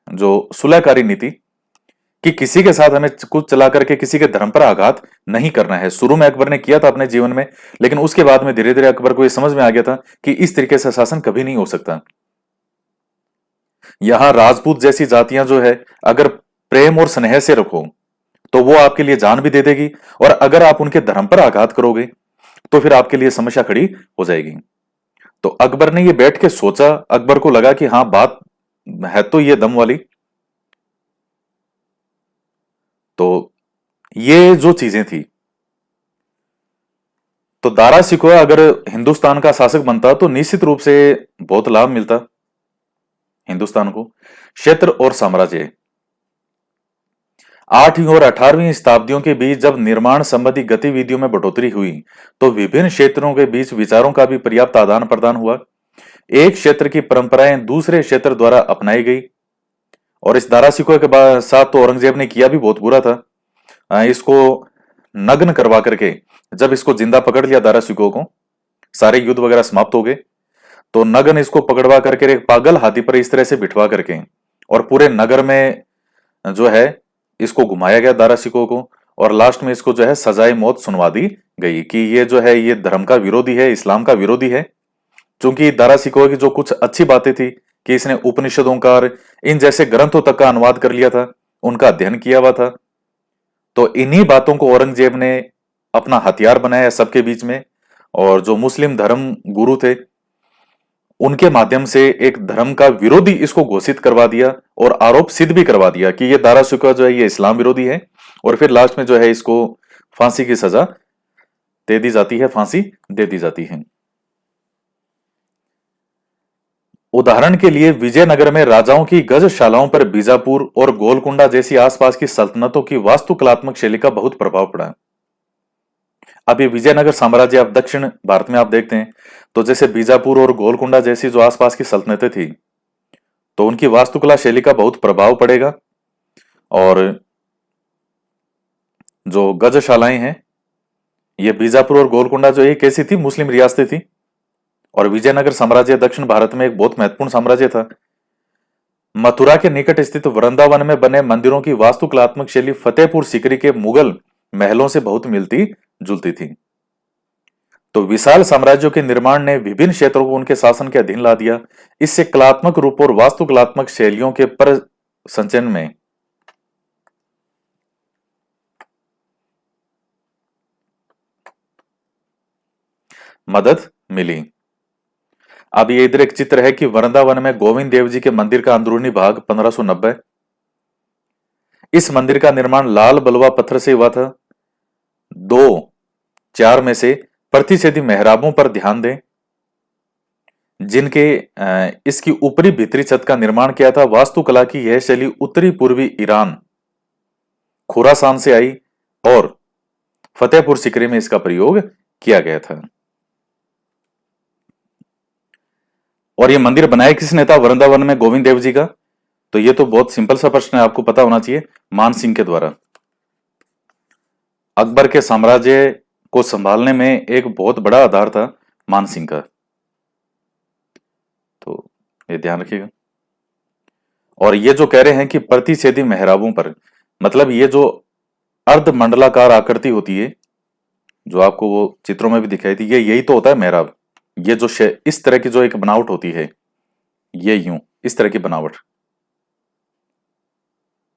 जो सुलहकारी नीति, कि किसी के साथ हमें कुछ चला करके किसी के धर्म पर आघात नहीं करना है। शुरू में अकबर ने किया था अपने जीवन में, लेकिन उसके बाद में धीरे धीरे अकबर को यह समझ में आ गया था कि इस तरीके से शासन कभी नहीं हो सकता। यहां राजपूत जैसी जातियां जो है, अगर प्रेम और स्नेह से रखो, तो वो आपके लिए जान भी दे देगी, और अगर आप उनके धर्म पर आघात करोगे, तो फिर आपके लिए समस्या खड़ी हो जाएगी। तो अकबर ने ये बैठ के सोचा, अकबर को लगा कि हाँ, बात है तो ये दम वाली। तो ये जो चीजें थी, तो दारा शिकोह अगर हिंदुस्तान का शासक बनता, तो निश्चित रूप से बहुत लाभ मिलता हिंदुस्तान को। क्षेत्र और साम्राज्य, 8वीं और 18वीं शताब्दियों के बीच जब निर्माण संबंधी गतिविधियों में बढ़ोतरी हुई, तो विभिन्न क्षेत्रों के बीच विचारों का भी पर्याप्त आदान प्रदान हुआ। एक क्षेत्र की परंपराएं दूसरे क्षेत्र द्वारा अपनाई गई। और इस दारा शिकोह के साथ तो औरंगजेब ने किया भी बहुत बुरा था। इसको नग्न करवा करके, जब इसको जिंदा पकड़ लिया दारा शिकोह को, सारे युद्ध वगैरह समाप्त हो गए, तो नग्न इसको पकड़वा करके एक पागल हाथी पर इस तरह से बिठवा करके और पूरे नगर में जो है इसको घुमाया गया दारा शिकोह को, और लास्ट में इसको जो है सजाए मौत सुनवा दी गई कि ये जो है ये धर्म का विरोधी है, इस्लाम का विरोधी है। क्योंकि दारा शिकोह की जो कुछ अच्छी बातें थी कि इसने उपनिषदों का और इन जैसे ग्रंथों तक का अनुवाद कर लिया था, उनका अध्ययन किया हुआ था। तो इन्हीं बातों को औरंगजेब ने अपना हथियार बनाया सबके बीच में, और जो मुस्लिम धर्म गुरु थे उनके माध्यम से एक धर्म का विरोधी इसको घोषित करवा दिया और आरोप सिद्ध भी करवा दिया कि ये दारा शिकोह जो है ये इस्लाम विरोधी है। और फिर लास्ट में जो है इसको फांसी की सजा दे दी जाती है, फांसी दे दी जाती है। उदाहरण के लिए विजयनगर में राजाओं की गजशालाओं पर बीजापुर और गोलकुंडा जैसी आसपास की सल्तनतों की वास्तुकलात्मक शैली का बहुत प्रभाव पड़ा। अब ये विजयनगर साम्राज्य आप दक्षिण भारत में आप देखते हैं, तो जैसे बीजापुर और गोलकुंडा जैसी जो आसपास की सल्तनतें थी, तो उनकी वास्तुकला शैली का बहुत प्रभाव पड़ेगा। और जो गजशालाएं हैं, ये बीजापुर और गोलकुंडा जो एक ऐसी थी मुस्लिम रियासतें थी, और विजयनगर साम्राज्य दक्षिण भारत में एक बहुत महत्वपूर्ण साम्राज्य था। मथुरा के निकट स्थित वृंदावन में बने मंदिरों की वास्तुकलात्मक शैली फतेहपुर सीकरी के मुगल महलों से बहुत मिलती जुलती थी। तो विशाल साम्राज्यों के निर्माण ने विभिन्न क्षेत्रों को उनके शासन के अधीन ला दिया। इससे कलात्मक रूप और वास्तुकलात्मक शैलियों के पर संचयन में मदद मिली। अब ये इधर एक चित्र है कि वृंदावन में गोविंद देव जी के मंदिर का अंदरूनी भाग 1590। इस मंदिर का निर्माण लाल बलुआ पत्थर से हुआ था। 2-4 में से प्रतिच्छेदी मेहराबों पर ध्यान दें, जिनके इसकी ऊपरी भीतरी छत का निर्माण किया था। वास्तुकला की यह शैली उत्तरी पूर्वी ईरान, खुरासान से आई और फतेहपुर सीकरी में इसका प्रयोग किया गया था। और ये मंदिर बनाया किसने था वृंदावन में गोविंद देव जी का? तो ये तो बहुत सिंपल सा प्रश्न है, आपको पता होना चाहिए, मान सिंह के द्वारा। अकबर के साम्राज्य को संभालने में एक बहुत बड़ा आधार था मान सिंह का, तो ये ध्यान रखिएगा। और ये जो कह रहे हैं कि प्रतिच्छेदी मेहराबों पर, मतलब ये जो अर्ध मंडलाकार आकृति होती है, जो आपको वो चित्रों में भी दिखाई थी, ये यही तो होता है मेहराब। ये जो इस तरह की जो एक बनावट होती है, ये यूं इस तरह की बनावट।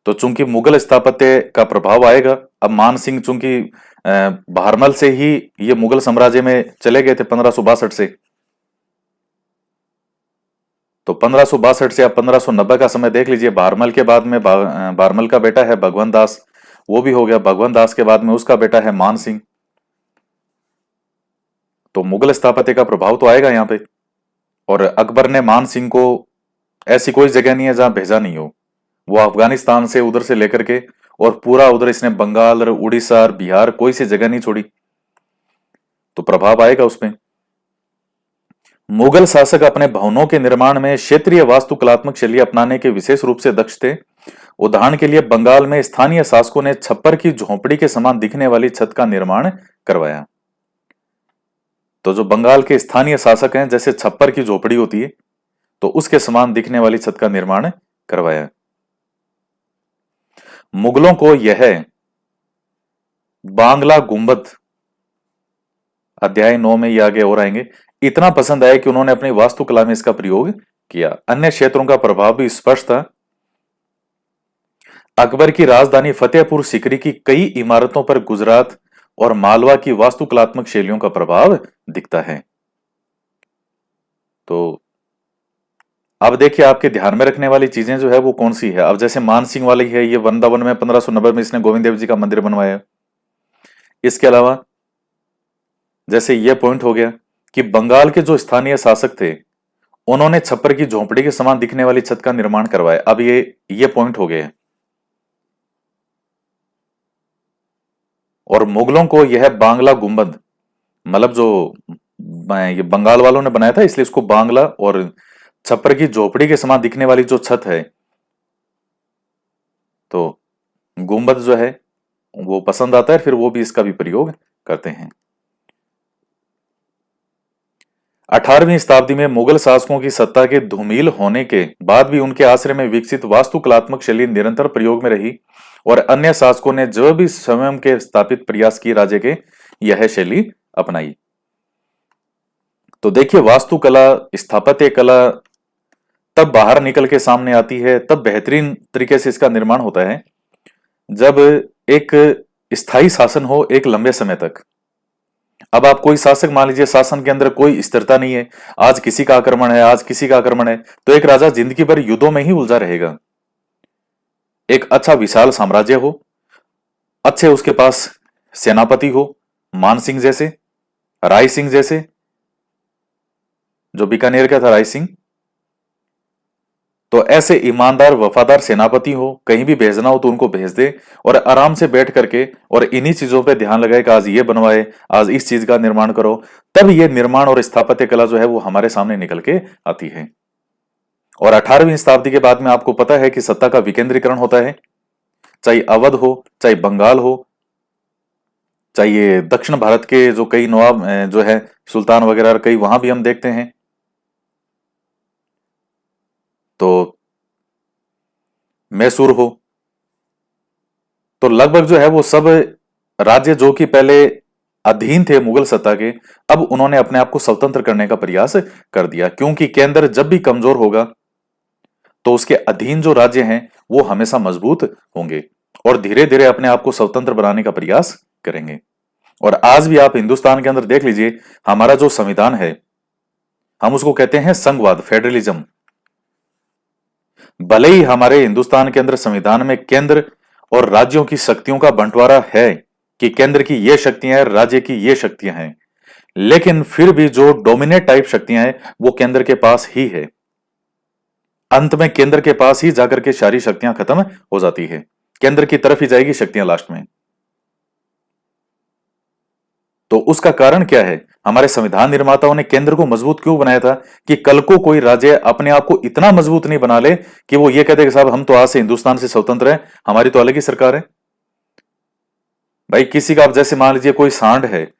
तो चूंकि मुगल स्थापत्य का प्रभाव आएगा, अब मान सिंह चूंकि बहरमल से ही ये मुगल साम्राज्य में चले गए थे 1562 से, तो 1562 से आप 1590 का समय देख लीजिए। बहरमल के बाद में बहरमल का बेटा है भगवंत दास, वो भी हो गया। भगवंत दास के बाद में उसका बेटा है मान सिंह। तो मुगल स्थापत्य का प्रभाव तो आएगा यहाँ पे। और अकबर ने मान सिंह को, ऐसी कोई जगह नहीं है जहां भेजा नहीं हो। वो अफगानिस्तान से उधर से लेकर के और पूरा उधर इसने बंगाल और उड़ीसा और बिहार, कोई सी जगह नहीं छोड़ी। तो प्रभाव आएगा उसमें। मुगल शासक अपने भवनों के निर्माण में क्षेत्रीय वास्तुकलात्मक शैली अपनाने के विशेष रूप से दक्ष थे। उदाहरण के लिए बंगाल में स्थानीय शासकों ने छप्पर की झोपड़ी के समान दिखने वाली छत का निर्माण करवाया। तो जो बंगाल के स्थानीय शासक हैं, जैसे छप्पर की झोपड़ी होती है, तो उसके समान दिखने वाली छत का निर्माण करवाया। मुगलों को यह बांग्ला गुंबद, अध्याय 9 में ये आगे और आएंगे, इतना पसंद आया कि उन्होंने अपनी वास्तुकला में इसका प्रयोग किया। अन्य क्षेत्रों का प्रभाव भी स्पष्ट था। अकबर की राजधानी फतेहपुर सीकरी की कई इमारतों पर गुजरात और मालवा की वास्तुकलात्मक शैलियों का प्रभाव दिखता है। तो अब देखिए, आपके ध्यान में रखने वाली चीजें जो है वो कौन सी है। अब जैसे मान सिंह वाली है, ये वृंदावन में 1590 में इसने गोविंद देव जी का मंदिर बनवाया। इसके अलावा जैसे ये पॉइंट हो गया कि बंगाल के जो स्थानीय शासक थे, उन्होंने छप्पर की झोंपड़ी के समान दिखने वाली छत का निर्माण करवाया। अब ये पॉइंट हो गए। और मुगलों को यह बांग्ला गुंबद, मतलब जो ये बंगाल वालों ने बनाया था, इसलिए इसको बांग्ला और छप्पर की झोपड़ी के समान दिखने वाली जो छत है, तो गुंबद जो है वो पसंद आता है, फिर वो भी इसका भी प्रयोग करते हैं। 18वीं शताब्दी में मुगल शासकों की सत्ता के धूमिल होने के बाद भी उनके आश्रय में विकसित वास्तुकलात्मक शैली निरंतर प्रयोग में रही और अन्य शासकों ने जो भी स्वयं के स्थापित प्रयास किए, राज्य के यह शैली अपनाई। तो देखिए, वास्तुकला, स्थापत्य कला तब बाहर निकल के सामने आती है, तब बेहतरीन तरीके से इसका निर्माण होता है, जब एक स्थायी शासन हो एक लंबे समय तक। अब आप कोई शासक मान लीजिए, शासन के अंदर कोई स्थिरता नहीं है, आज किसी का आक्रमण है, आज किसी का आक्रमण है, तो एक राजा जिंदगी भर युद्धों में ही उलझा रहेगा। एक अच्छा विशाल साम्राज्य हो, अच्छे उसके पास सेनापति हो, मान सिंह जैसे, राय सिंह जैसे, जो बीकानेर का था राय सिंह, तो ऐसे ईमानदार वफादार सेनापति हो, कहीं भी भेजना हो तो उनको भेज दे और आराम से बैठ करके और इन्हीं चीजों पे ध्यान लगाए कि आज ये बनवाए, आज इस चीज का निर्माण करो, तब ये निर्माण और स्थापत्य कला जो है वो हमारे सामने निकल के आती है। और 18वीं शताब्दी के बाद में आपको पता है कि सत्ता का विकेंद्रीकरण होता है, चाहे अवध हो, चाहे बंगाल हो, चाहे दक्षिण भारत के जो कई नवाब जो है सुल्तान वगैरह, कई वहां भी हम देखते हैं। तो मैसूर हो, तो लगभग जो है वो सब राज्य जो कि पहले अधीन थे मुगल सत्ता के, अब उन्होंने अपने आप को स्वतंत्र करने का प्रयास कर दिया, क्योंकि केंद्र जब भी कमजोर होगा तो उसके अधीन जो राज्य हैं वो हमेशा मजबूत होंगे और धीरे धीरे अपने आप को स्वतंत्र बनाने का प्रयास करेंगे। और आज भी आप हिंदुस्तान के अंदर देख लीजिए, हमारा जो संविधान है, हम उसको कहते हैं संघवाद, फेडरलिज्म। भले ही हमारे हिंदुस्तान के अंदर संविधान में केंद्र और राज्यों की शक्तियों का बंटवारा है कि केंद्र की ये शक्तियां हैं, राज्य की ये शक्तियां हैं, लेकिन फिर भी जो डोमिनेट टाइप शक्तियां हैं वो केंद्र के पास ही है। अंत में केंद्र के पास ही जाकर के सारी शक्तियां खत्म हो जाती है, केंद्र की तरफ ही जाएगी शक्तियां लास्ट में। तो उसका कारण क्या है? हमारे संविधान निर्माताओं ने केंद्र को मजबूत क्यों बनाया था? कि कल को कोई राज्य अपने आप को इतना मजबूत नहीं बना ले कि वो ये कहते कि साहब हम तो आज से हिंदुस्तान से स्वतंत्र हैं, हमारी तो अलग ही सरकार है। भाई किसी का आप जैसे मान लीजिए कोई सांड है,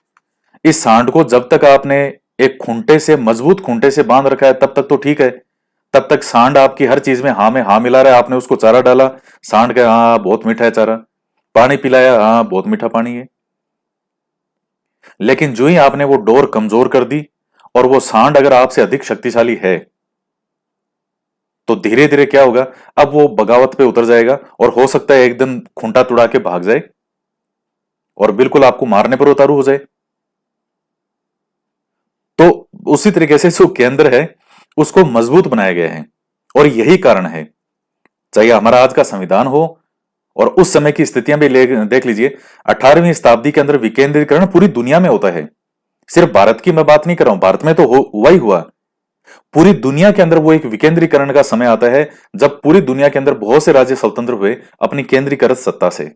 इस सांड को जब तक आपने एक खूंटे से, मजबूत खूंटे से बांध रखा है तब तक तो ठीक है। तब तक सांड आपकी हर चीज में हाँ में हाँ मिला रहा है। आपने उसको चारा डाला, सांड का हाँ बहुत मीठा है चारा, पानी पिलाया हाँ बहुत मीठा पानी है। लेकिन जो ही आपने वो डोर कमजोर कर दी और वो सांड अगर आपसे अधिक शक्तिशाली है, तो धीरे धीरे क्या होगा, अब वो बगावत पे उतर जाएगा और हो सकता है एक दिन खूंटा तुड़ा के भाग जाए और बिल्कुल आपको मारने पर उतारू हो जाए। तो उसी तरीके से जो केंद्र है उसको मजबूत बनाया गया है। और यही कारण है, चाहे हमारा आज का संविधान हो और उस समय की स्थितियां भी देख लीजिए। 18वीं शताब्दी के अंदर विकेंद्रीकरण पूरी दुनिया में होता है। सिर्फ भारत की मैं बात नहीं कर रहा हूं, भारत में तो हुआ ही हुआ। पूरी दुनिया के अंदर वो एक विकेंद्रीकरण का समय आता है जब पूरी दुनिया के अंदर बहुत से राज्य स्वतंत्र हुए अपनी केंद्रीकृत सत्ता से।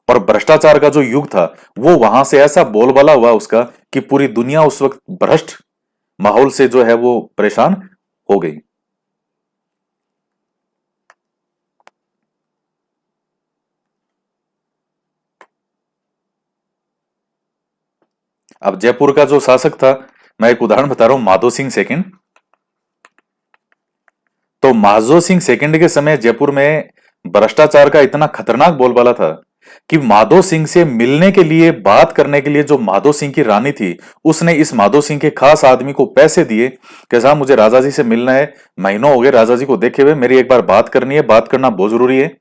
और भ्रष्टाचार का जो युग था वो वहां से ऐसा बोलबाला हुआ उसका कि पूरी दुनिया उस वक्त भ्रष्ट माहौल से जो है वो परेशान हो गई। अब जयपुर का जो शासक था, मैं एक उदाहरण बता रहा हूं, माधो सिंह सेकंड। तो माधो सिंह सेकंड के समय जयपुर में भ्रष्टाचार का इतना खतरनाक बोलबाला था कि माधो सिंह से मिलने के लिए, बात करने के लिए जो माधो सिंह की रानी थी, उसने इस माधो सिंह के खास आदमी को पैसे दिए कि साहब मुझे राजा जी से मिलना है, महीनों हो गए राजा जी को देखे हुए, मेरी एक बार बात करनी है, बात करना बहुत जरूरी है।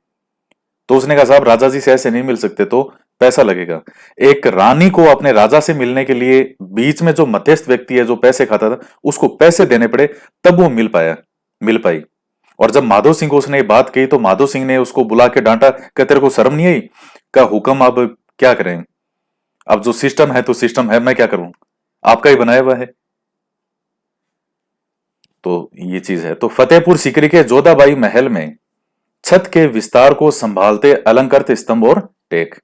तो उसने कहा साहब राजा जी से ऐसे नहीं मिल सकते, तो पैसा लगेगा। एक रानी को अपने राजा से मिलने के लिए बीच में जो मध्यस्थ व्यक्ति है जो पैसे खाता था, उसको पैसे देने पड़े, तब वो मिल पाई। और जब माधो सिंह को उसने ये बात कही तो माधो सिंह ने उसको बुला के डांटा कि तेरे को शर्म नहीं आई? का हुक्म, अब क्या करें, अब जो सिस्टम है तो सिस्टम है, मैं क्या करूं, आपका ही बनाया हुआ है। तो ये चीज है। तो फतेहपुर सीकरी के जोधाबाई महल में छत के विस्तार को संभालते अलंकृत स्तंभ और टेक,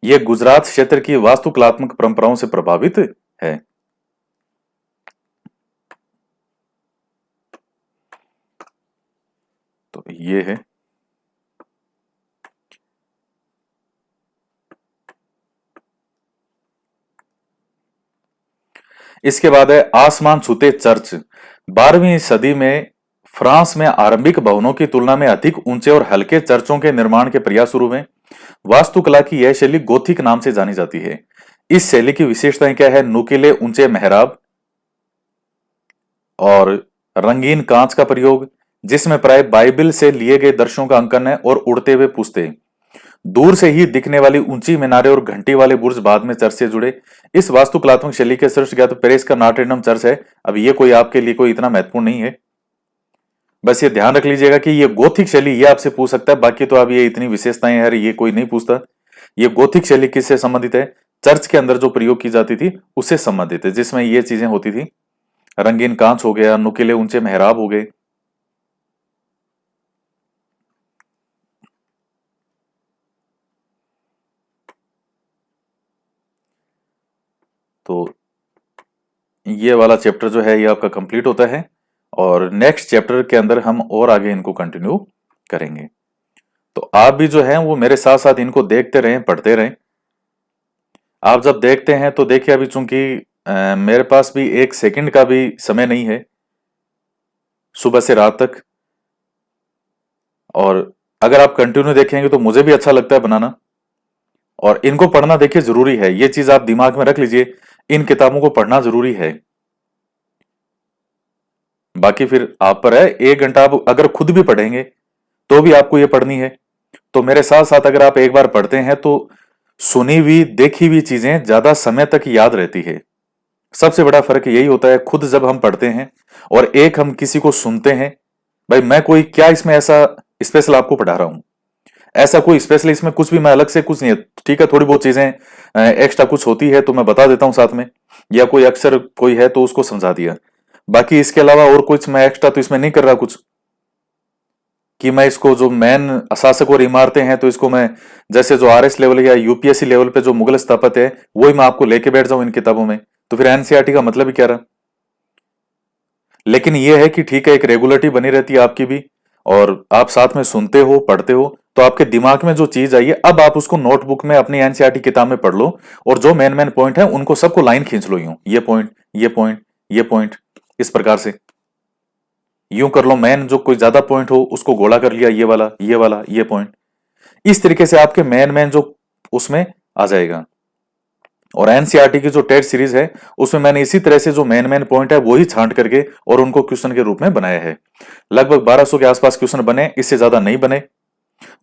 ये गुजरात क्षेत्र की वास्तुकलात्मक परंपराओं से प्रभावित है। तो ये है। इसके बाद है आसमान छूते चर्च। 12वीं सदी में फ्रांस में आरंभिक भवनों की तुलना में अधिक ऊंचे और हल्के चर्चों के निर्माण के प्रयास शुरू हुए। वास्तुकला की यह शैली गोथिक नाम से जानी जाती है। इस शैली की विशेषताएं क्या है? नुकीले ऊंचे मेहराब और रंगीन कांच का प्रयोग, जिसमें प्राय बाइबल से लिए गए दृश्यों का अंकन है, और उड़ते हुए पुश्ते। दूर से ही दिखने वाली ऊंची मीनारें और घंटी वाले बुर्ज बाद में चर्च से जुड़े। इस वास्तुकलात्मक शैली के शीर्ष गया तो पेरिस का नॉटर-डेम चर्च है। अब ये कोई आपके लिए कोई इतना महत्वपूर्ण नहीं है, बस ये ध्यान रख लीजिएगा कि ये गोथिक शैली, ये आपसे पूछ सकता है, बाकी तो अब ये इतनी विशेषताएं हैं ये कोई नहीं पूछता। ये गोथिक शैली किससे संबंधित है? चर्च के अंदर जो प्रयोग की जाती थी उससे संबंधित है, जिसमें ये चीजें होती थी। रंगीन कांच हो गया, नुकीले ऊंचे मेहराब हो गए। तो ये वाला चैप्टर जो है ये आपका कंप्लीट होता है, और नेक्स्ट चैप्टर के अंदर हम और आगे इनको कंटिन्यू करेंगे। तो आप भी जो है वो मेरे साथ साथ इनको देखते रहें, पढ़ते रहें। आप जब देखते हैं तो देखिए, अभी चूंकि मेरे पास भी एक सेकंड का भी समय नहीं है सुबह से रात तक, और अगर आप कंटिन्यू देखेंगे तो मुझे भी अच्छा लगता है बनाना। और इनको पढ़ना देखिए जरूरी है, ये चीज आप दिमाग में रख लीजिए, इन किताबों को पढ़ना जरूरी है। बाकी फिर आप पर है, 1 घंटा आप अगर खुद भी पढ़ेंगे तो भी आपको ये पढ़नी है। तो मेरे साथ साथ अगर आप एक बार पढ़ते हैं तो सुनी हुई, देखी हुई चीजें ज्यादा समय तक याद रहती है। सबसे बड़ा फर्क यही होता है, खुद जब हम पढ़ते हैं और एक हम किसी को सुनते हैं। भाई मैं कोई क्या इसमें ऐसा स्पेशल आपको पढ़ा रहा हूं, ऐसा कोई स्पेशल इसमें कुछ भी मैं अलग से कुछ नहीं है। ठीक है, थोड़ी बहुत चीजें एक्स्ट्रा कुछ होती है तो मैं बता देता हूं साथ में, या कोई अक्षर कोई है तो उसको समझा दिया। बाकी इसके अलावा और कुछ मैं एक्स्ट्रा तो इसमें नहीं कर रहा कुछ, कि मैं इसको जो मेन शासक और इमारतें हैं तो इसको मैं जैसे जो आरएस लेवल या यूपीएससी लेवल पे जो मुगल स्थापत्य है वही मैं आपको लेके बैठ जाऊं इन किताबों में, तो फिर एनसीईआरटी का मतलब ही क्या रहा। लेकिन यह है कि ठीक है, एक रेगुलरिटी बनी रहती है आपकी भी, और आप साथ में सुनते हो पढ़ते हो, तो आपके दिमाग में जो चीज आई है अब आप उसको नोटबुक में अपनी एनसीईआरटी किताब में पढ़ लो, और जो मेन मेन पॉइंट है उनको सबको लाइन खींच लो, यूं ये पॉइंट ये पॉइंट ये पॉइंट, इस प्रकार से यूं कर लो। मेन जो कोई ज्यादा पॉइंट हो उसको गोला कर लिया, ये वाला ये वाला ये पॉइंट, इस तरीके से आपके मेन मेन जो उसमें आ जाएगा। और एनसीईआरटी की जो टेट सीरीज है उसमें मैंने इसी तरह से जो मेन मेन पॉइंट है वही छांट करके और उनको क्वेश्चन के रूप में बनाया है। लगभग 1200 के आसपास क्वेश्चन बने, इससे ज्यादा नहीं बने।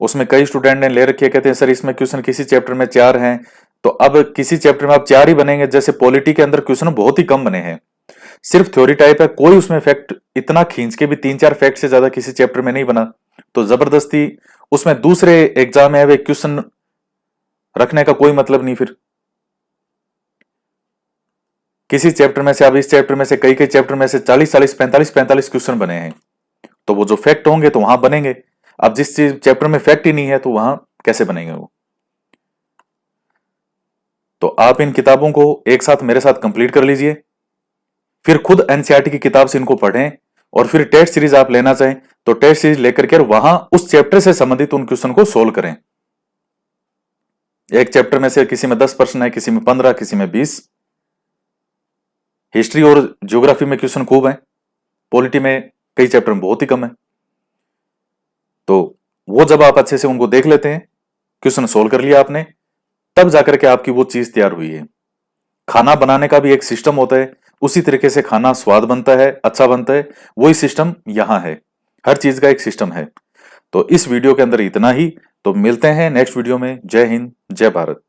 उसमें कई स्टूडेंट ने ले रखे, कहते हैं सर इसमें क्वेश्चन किसी चैप्टर में 4 हैं, तो अब किसी चैप्टर में आप 4 ही बनेंगे। जैसे पॉलिटी के अंदर क्वेश्चन बहुत ही कम बने हैं, सिर्फ थ्योरी टाइप है, कोई उसमें फैक्ट इतना खींच के भी 3-4 फैक्ट से ज्यादा किसी चैप्टर में नहीं बना, तो जबरदस्ती उसमें दूसरे एग्जाम में वे क्वेश्चन रखने का कोई मतलब नहीं। फिर किसी चैप्टर में से, अब इस चैप्टर में से कई कई चैप्टर में से 40-40 45-45 क्वेश्चन बने हैं, तो वो जो फैक्ट होंगे तो वहां बनेंगे। अब जिस चीज चैप्टर में फैक्ट ही नहीं है तो वहां कैसे बनेंगे वो। तो आप इन किताबों को एक साथ मेरे साथ कंप्लीट कर लीजिए, फिर खुद एनसीईआरटी की किताब से इनको पढ़ें, और फिर टेस्ट सीरीज आप लेना चाहें तो टेस्ट सीरीज लेकर के वहां उस चैप्टर से संबंधित उन क्वेश्चन को सोल्व करें। एक चैप्टर में से किसी में 10 प्रश्न है, किसी में 15, किसी में 20। हिस्ट्री और ज्योग्राफी में क्वेश्चन खूब है, पॉलिटी में कई चैप्टर में बहुत ही कम है। तो वो जब आप अच्छे से उनको देख लेते हैं, क्वेश्चन सोल्व कर लिया आपने, तब जाकर के आपकी वो चीज तैयार हुई है। खाना बनाने का भी एक सिस्टम होता है, उसी तरीके से खाना स्वाद बनता है, अच्छा बनता है, वही सिस्टम यहां है। हर चीज का एक सिस्टम है। तो इस वीडियो के अंदर इतना ही, तो मिलते हैं नेक्स्ट वीडियो में। जय हिंद, जय भारत।